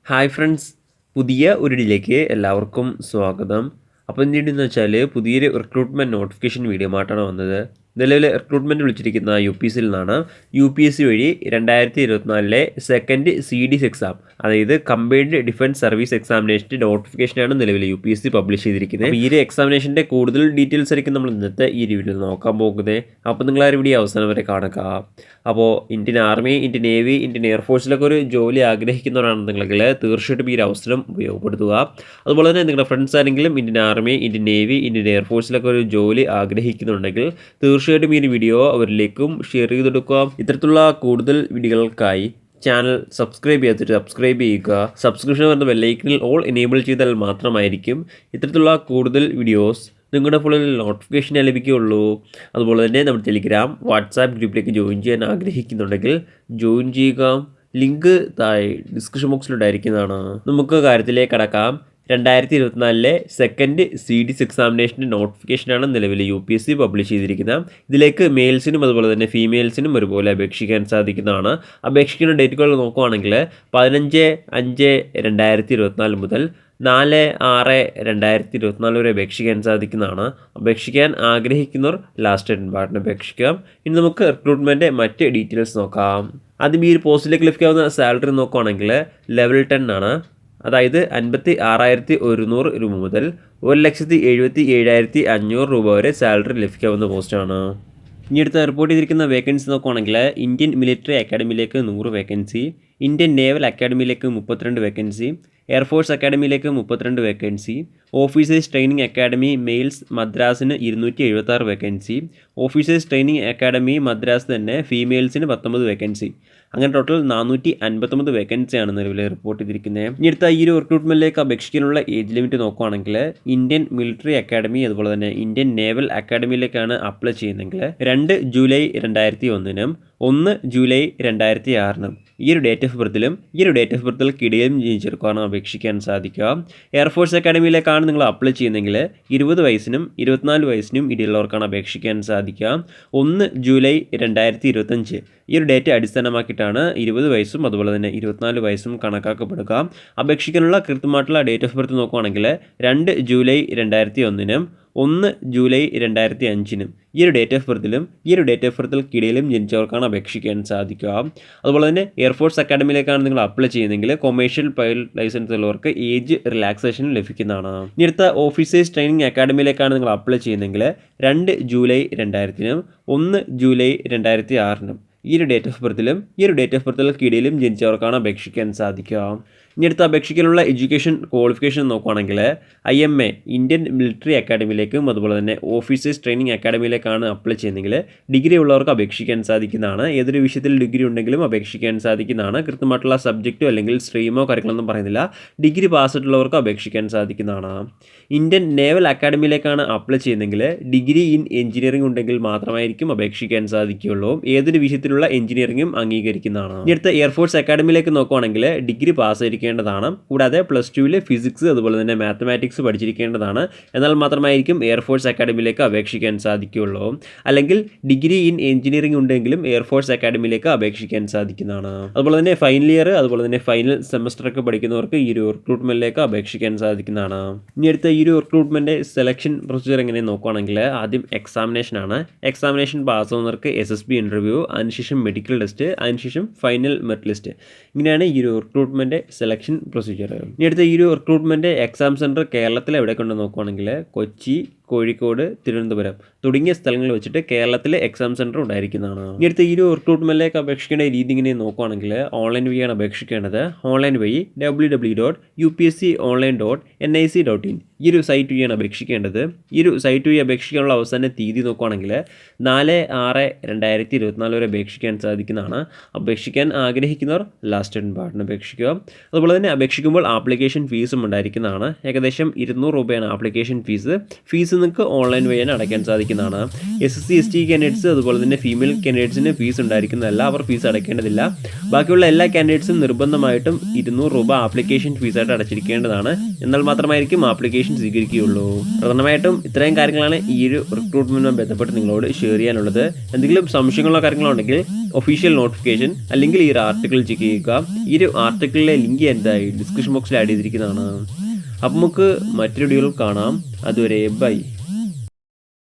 Hi friends, പുതിയ ഒരു ഇതിലേക്ക് എല്ലാവർക്കും സ്വാഗതം. അപ്പോൾ എന്തുണ്ടെന്ന് വെച്ചാൽ പുതിയൊരു റിക്രൂട്ട്മെൻറ്റ് നോട്ടിഫിക്കേഷൻ വീഡിയോ ആയിട്ടാണ് വന്നത്. നിലവിൽ റിക്രൂട്ട്മെൻറ്റ് വിളിച്ചിരിക്കുന്ന UPSC നിന്നാണ്. UPSC വഴി 2024 സെക്കൻഡ് CDS എക്സാം, അതായത് കമ്പൈൻഡ് ഡിഫൻസ് സർവീസ് എക്സാമിനേഷൻ്റെ നോട്ടിഫിക്കേഷനാണ് നിലവിൽ UPSC പബ്ലിഷ് ചെയ്തിരിക്കുന്നത്. അപ്പോൾ ഈ ഒരു എക്സാമിനേഷൻ്റെ കൂടുതൽ ഡീറ്റെയിൽസ് ആയിരിക്കും നമ്മൾ ഇന്നത്തെ ഈ വീഡിയോയിൽ നോക്കാൻ പോകുന്നത്. അപ്പോൾ നിങ്ങൾ ആ ഒരു വീഡിയോ അവസാനം വരെ കാണുക. അപ്പോൾ Indian army, Indian navy, Indian എയർഫോഴ്സിലൊക്കെ ഒരു ജോലി ആഗ്രഹിക്കുന്നവരാണെന്നുണ്ടെങ്കിൽ തീർച്ചയായിട്ടും ഈ ഒരു അവസരം ഉപയോഗപ്പെടുത്തുക. അതുപോലെ തന്നെ നിങ്ങളുടെ ഫ്രണ്ട്സ് ആരെങ്കിലും Indian army, Indian navy, Indian എയർഫോഴ്സിലൊക്കെ ഒരു ജോലി ആഗ്രഹിക്കുന്നുണ്ടെങ്കിൽ തീർച്ചയായിട്ടും ഈ ഒരു വീഡിയോ അവരിലേക്കും ഷെയർ ചെയ്ത് കൊടുക്കുക. ഇത്തരത്തിലുള്ള കൂടുതൽ വീഡിയോകൾക്കായി ചാനൽ സബ്സ്ക്രൈബ് ചെയ്യാത്തിട്ട് സബ്സ്ക്രൈബ് ചെയ്യുക. സബ്സ്ക്രിപ്ഷൻ വരുന്ന ബെല്ലൈക്കണിൽ ഓൾ എനേബിൾ ചെയ്താൽ മാത്രമായിരിക്കും ഇത്തരത്തിലുള്ള കൂടുതൽ വീഡിയോസ് നിങ്ങളുടെ ഫോണിൽ നോട്ടിഫിക്കേഷൻ ലഭിക്കുകയുള്ളൂ. അതുപോലെ തന്നെ നമ്മുടെ ടെലിഗ്രാം, വാട്സാപ്പ് ഗ്രൂപ്പിലേക്ക് ജോയിൻ ചെയ്യാൻ ആഗ്രഹിക്കുന്നുണ്ടെങ്കിൽ ജോയിൻ ചെയ്യുക. ലിങ്ക് താഴെ ഡിസ്ക്രിപ്ഷൻ ബോക്സിലുണ്ടായിരിക്കുന്നതാണ്. നമുക്ക് കാര്യത്തിലേക്ക് കടക്കാം. 2024 സെക്കൻഡ് CDS എക്സാമിനേഷൻ്റെ നോട്ടിഫിക്കേഷനാണ് നിലവിൽ UPSC പബ്ലിഷ് ചെയ്തിരിക്കുന്നത്. ഇതിലേക്ക് മെയിൽസിനും അതുപോലെ തന്നെ ഫീമെയിൽസിനും ഒരുപോലെ അപേക്ഷിക്കാൻ സാധിക്കുന്നതാണ്. അപേക്ഷിക്കുന്ന ഡേറ്റുകൾ നോക്കുകയാണെങ്കിൽ 15/5/2024 മുതൽ 4/6/2024 വരെ അപേക്ഷിക്കാൻ സാധിക്കുന്നതാണ്. അപേക്ഷിക്കാൻ ആഗ്രഹിക്കുന്നവർ ലാസ്റ്റ് ഡേറ്റിന് അപേക്ഷിക്കാം. ഇനി നമുക്ക് റിക്രൂട്ട്മെൻറ്റ് മറ്റ് ഡീറ്റെയിൽസ് നോക്കാം. ആദ്യം ഈ ഒരു പോസ്റ്റിലേക്ക് ലഭിക്കാവുന്ന സാലറി നോക്കുകയാണെങ്കിൽ ലെവൽ 10 ആണ്. അതായത് 56,100 രൂപ മുതൽ 1,77,500 രൂപ വരെ സാലറി ലഭിക്കാവുന്ന പോസ്റ്റാണ്. ഇനി അടുത്ത റിപ്പോർട്ട് ചെയ്തിരിക്കുന്ന വേക്കൻസി നോക്കുകയാണെങ്കിൽ ഇന്ത്യൻ മിലിറ്ററി അക്കാഡമിയിലേക്ക് 100 വേക്കൻസി, ഇന്ത്യൻ നേവൽ അക്കാഡമിയിലേക്ക് 32 വേക്കൻസി, എയർഫോഴ്സ് അക്കാഡമിയിലേക്ക് 32 vacancy, officers training academy males മദ്രാസിന് 276 vacancy, officers training academy Madras തന്നെ ഫീമെയിൽസിന് 19 വേക്കൻസി. അങ്ങനെ ടോട്ടൽ 459 വേക്കൻസിയാണ് നിലവിൽ റിപ്പോർട്ട് ചെയ്തിരിക്കുന്നത്. ഇനി അടുത്ത ഈ ഒരു റിക്രൂട്ട്മെൻറ്റിലേക്ക് അപേക്ഷിക്കാനുള്ള ഏജ് ലിമിറ്റ് നോക്കുകയാണെങ്കിൽ ഇന്ത്യൻ മിലിറ്ററി അക്കാഡമി അതുപോലെ തന്നെ ഇന്ത്യൻ നേവൽ അക്കാഡമിയിലേക്കാണ് അപ്ലൈ ചെയ്യുന്നതെങ്കിൽ 2 ജൂലൈ 2001 1 ജൂലൈ 2006 ഈ ഒരു ഡേറ്റ് ഓഫ് ബർത്തിലും ഈ ഒരു ഡേറ്റ് ഓഫ് ബർത്തിൽക്കിടയിലും ജനിച്ചവർക്കാണ് അപേക്ഷിക്കാൻ സാധിക്കുക. എയർഫോഴ്സ് അക്കാഡമിയിലേക്കാണ് നിങ്ങൾ അപ്ലൈ ചെയ്യുന്നതെങ്കിൽ 20 വയസ്സിനും 24 വയസ്സിനും ഇടയിലുള്ളവർക്കാണ് അപേക്ഷിക്കാൻ സാധിക്കുക. 1 ജൂലൈ 2025 ഈ ഒരു ഡേറ്റ് അടിസ്ഥാനമാക്കിയിട്ടാണ് 20 വയസ്സും അതുപോലെ തന്നെ 24 വയസ്സും കണക്കാക്കപ്പെടുക. അപേക്ഷിക്കാനുള്ള കൃത്യമായിട്ടുള്ള ഡേറ്റ് ഓഫ് ബർത്ത് നോക്കുകയാണെങ്കിൽ 2 ജൂലൈ 2001 1 ജൂലൈ 2005 ഈ ഒരു ഡേറ്റ് ഓഫ് ബർത്തിലും ഈ ഒരു ഡേറ്റ് ഓഫ് ബർത്തിൽക്കിടയിലും ജനിച്ചവർക്കാണ് അപേക്ഷിക്കാൻ സാധിക്കുക. അതുപോലെ തന്നെ എയർഫോഴ്സ് അക്കാഡമിയിലേക്കാണ് നിങ്ങൾ അപ്ലൈ ചെയ്യുന്നതെങ്കിൽ കൊമേഴ്ഷ്യൽ പൈലറ്റ് ലൈസൻസ് ഉള്ളവർക്ക് ഏജ് റിലാക്സേഷൻ ലഭിക്കുന്നതാണ്. ഇനി അടുത്ത ഓഫീസേഴ്സ് ട്രെയിനിങ് അക്കാഡമിയിലേക്കാണ് നിങ്ങൾ അപ്ലൈ ചെയ്യുന്നതെങ്കിൽ 2 ജൂലൈ 2000 1 ജൂലൈ 2006 ഈ ഒരു ഡേറ്റ് ഓഫ് ബർത്തിലും ഈ ഒരു ഡേറ്റ് ഓഫ് ബർത്തിൽക്കിടയിലും ജനിച്ചവർക്കാണ് അപേക്ഷിക്കാൻ സാധിക്കുക. ഇനി അടുത്ത അപേക്ഷിക്കാനുള്ള എഡ്യൂക്കേഷൻ ക്വാളിഫിക്കേഷൻ നോക്കുകയാണെങ്കിൽ IMA ഇന്ത്യൻ മിലിറ്ററി അക്കാഡമിയിലേക്കും അതുപോലെ തന്നെ ഓഫീസേഴ്സ് ട്രെയിനിങ് അക്കാഡമിയിലേക്കാണ് അപ്ലൈ ചെയ്യുന്നതെങ്കിൽ ഡിഗ്രി ഉള്ളവർക്ക് അപേക്ഷിക്കാൻ സാധിക്കുന്നതാണ്. ഏതൊരു വിഷയത്തിൽ ഡിഗ്രി ഉണ്ടെങ്കിലും അപേക്ഷിക്കാൻ സാധിക്കുന്നതാണ്. കൃത്യമായിട്ടുള്ള സബ്ജക്റ്റോ അല്ലെങ്കിൽ സ്ട്രീമോ കാര്യങ്ങളൊന്നും പറയുന്നില്ല. ഡിഗ്രി പാസ്സായിട്ടുള്ളവർക്ക് അപേക്ഷിക്കാൻ സാധിക്കുന്നതാണ്. ഇന്ത്യൻ നേവൽ അക്കാഡമിയിലേക്കാണ് അപ്ലൈ ചെയ്യുന്നതെങ്കിൽ ഡിഗ്രി ഇൻ എഞ്ചിനീയറിംഗ് ഉണ്ടെങ്കിൽ മാത്രമായിരിക്കും അപേക്ഷിക്കാൻ സാധിക്കുകയുള്ളൂ. ഏതൊരു വിഷയത്തിലുള്ള എഞ്ചിനീയറിംഗും അംഗീകരിക്കുന്നതാണ്. ഇനി അടുത്ത എയർഫോഴ്സ് അക്കാഡമിയിലേക്ക് നോക്കുകയാണെങ്കിൽ ഡിഗ്രി പാസ്സായിരിക്കേണ്ടതാണ്. കൂടാതെ +2 ഫിസിക്സ് അതുപോലെ തന്നെ മാത്തമാറ്റിക്സ് പഠിച്ചിരിക്കേണ്ടതാണ്. എന്നാൽ മാത്രമായിരിക്കും എയർഫോഴ്സ് അക്കാഡമിയിലേക്ക് അപേക്ഷിക്കാൻ സാധിക്കുകയുള്ളൂ. അല്ലെങ്കിൽ ഡിഗ്രി ഇൻ എഞ്ചിനീയറിംഗ് ഉണ്ടെങ്കിലും എയർഫോഴ്സ് അക്കാഡമിയിലേക്ക് അപേക്ഷിക്കാൻ സാധിക്കുന്നതാണ്. അതുപോലെ തന്നെ ഫൈനൽ ഇയർ അതുപോലെ തന്നെ ഫൈനൽ സെമസ്റ്ററൊക്കെ പഠിക്കുന്നവർക്ക് ഈ ഒരു റിക്രൂട്ട്മെൻറ്റിലേക്ക് അപേക്ഷിക്കാൻ സാധിക്കുന്നതാണ്. ഇനി അടുത്ത ഈ ഒരു റിക്രൂട്ട്മെൻറ്റ് സെലക്ഷൻ പ്രൊസീജിയർ എങ്ങനെ നോക്കുകയാണെങ്കിൽ ആദ്യം എക്സാമിനേഷനാണ്. എക്സാമിനേഷൻ പാസ്സാവുന്നവർക്ക് SSB ഇൻ്റർവ്യൂ, അതിനുശേഷം മെഡിക്കൽ ടെസ്റ്റ്, അതിനുശേഷം ഫൈനൽ മെറിറ്റ് ലിസ്റ്റ്. ഇങ്ങനെയാണ് ഈ ഒരു റിക്രൂട്ട്മെൻറ്റ് സെലക്ഷൻ പ്രൊസീജിയർ. ഇനി അടുത്ത ഈ ഒരു റിക്രൂട്ട്മെൻറ്റ് എക്സാം സെൻറ്റർ കേരളത്തിൽ എവിടെ കൊണ്ട് നോക്കുകയാണെങ്കിൽ കൊച്ചി, കോഴിക്കോട്, തിരുവനന്തപുരം തുടങ്ങിയ സ്ഥലങ്ങളിൽ വെച്ചിട്ട് കേരളത്തിൽ എക്സാം സെൻറ്റർ ഉണ്ടായിരിക്കുന്നതാണ്. ഇനി അടുത്ത ഈ ഒരു റിക്രൂട്ട്മെൻറ്റിലേക്ക് അപേക്ഷിക്കേണ്ട രീതി ഇങ്ങനെ നോക്കുകയാണെങ്കിൽ ഓൺലൈൻ വഴിയാണ് അപേക്ഷിക്കേണ്ടത്. ഓൺലൈൻ വഴി www.upsconline.nic.in ഈ ഒരു സൈറ്റ് വഴിയാണ് അപേക്ഷിക്കേണ്ടത്. ഈ ഒരു സൈറ്റ് വഴി അപേക്ഷിക്കാനുള്ള അവസാന തീയതി നോക്കുകയാണെങ്കിൽ 4/6/2024 വരെ അപേക്ഷിക്കാൻ സാധിക്കുന്നതാണ്. അപേക്ഷിക്കാൻ ആഗ്രഹിക്കുന്നവർ ലാസ്റ്റ് പാർട്ടിന് അപേക്ഷിക്കുക. അതുപോലെ തന്നെ അപേക്ഷിക്കുമ്പോൾ ആപ്ലിക്കേഷൻ ഫീസും ഉണ്ടായിരിക്കുന്നതാണ്. ഏകദേശം 200 രൂപയാണ് ആപ്ലിക്കേഷൻ ഫീസ് നിങ്ങൾക്ക് ഓൺലൈൻ വഴിയാണ് അടയ്ക്കാൻ സാധിക്കുന്നതാണ്. SC ST കാൻഡിഡേറ്റ്സ് അതുപോലെ തന്നെ ഫീമെയിൽ കാൻഡിഡേറ്റ്സിന് ഫീസ് ഉണ്ടായിരിക്കുന്നതല്ല, അവർ ഫീസ് അടയ്ക്കേണ്ടതില്ല. ബാക്കിയുള്ള എല്ലാ കാൻഡിഡേറ്റ്സും നിർബന്ധമായിട്ടും 200 രൂപ ആപ്ലിക്കേഷൻ ഫീസായിട്ട് അടച്ചിരിക്കേണ്ടതാണ്. എന്നാൽ മാത്രമായിരിക്കും ആപ്ലിക്കേഷൻ സ്വീകരിക്കുകയുള്ളൂ. പ്രധാനമായിട്ടും ഇത്രയും കാര്യങ്ങളാണ് ഈ ഒരു റിക്രൂട്ട്മെൻറ്റുമായി ബന്ധപ്പെട്ട് നിങ്ങളോട് ഷെയർ ചെയ്യാനുള്ളത്. എന്തെങ്കിലും സംശയങ്ങളോ കാര്യങ്ങളോ ഉണ്ടെങ്കിൽ ഒഫീഷ്യൽ നോട്ടിഫിക്കേഷൻ അല്ലെങ്കിൽ ഈ ഒരു ആർട്ടിക്കിൾ ചെക്ക് ചെയ്യുക. ഈ ഒരു ആർട്ടിക്കിളിലെ ലിങ്ക് എന്തായി ഡിസ്ക്രിപ്ഷൻ ബോക്സിൽ ആഡ് ചെയ്തിരിക്കുന്നതാണ്. അപ്പം നമുക്ക് മറ്റൊരു വീഡിയോയിൽ കാണാം. അതുവരെ ബൈ.